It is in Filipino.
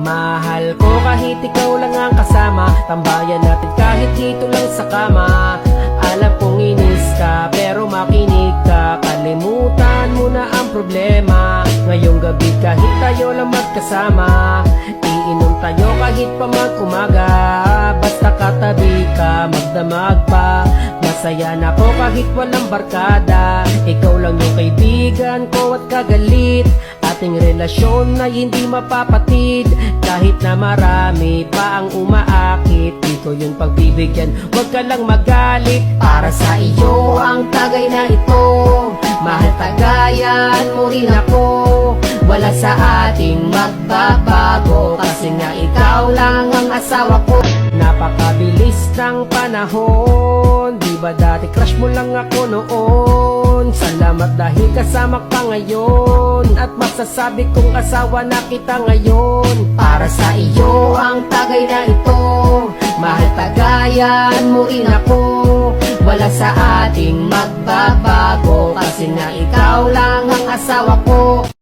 Mahal ko kahit ikaw lang ang kasama, tambayan natin kahit dito lang sa kama. Alam kong inis ka pero makinig ka, kalimutan mo na ang problema. Ngayong gabi kahit tayo lang magkasama, iinom tayo kahit pa mag-umaga. Basta katabi ka, magdamag pa, masaya na po kahit walang barkada. Ikaw lang yung kaibigan ko at kagalit, ating relasyon na hindi mapapatid. Kahit na marami pa ang umaakit, di ko yun pagbibigyan, huwag ka lang magalit. Para sa iyo ang tagay na ito, mahal tagayan mo rin ako. Wala sa ating magbabago, kasi nga ikaw lang ang asawa ko. Napakabilis ng panahon, di ba dati crush mo lang ako noon? Salamat dahil kasama ka ngayon, at masasabi kong asawa na kita ngayon. Para sa iyo ang tagay na ito, mahal tagayan mo rin ako. Wala sa ating magbabago, kasi nga ikaw lang ang asawa ko.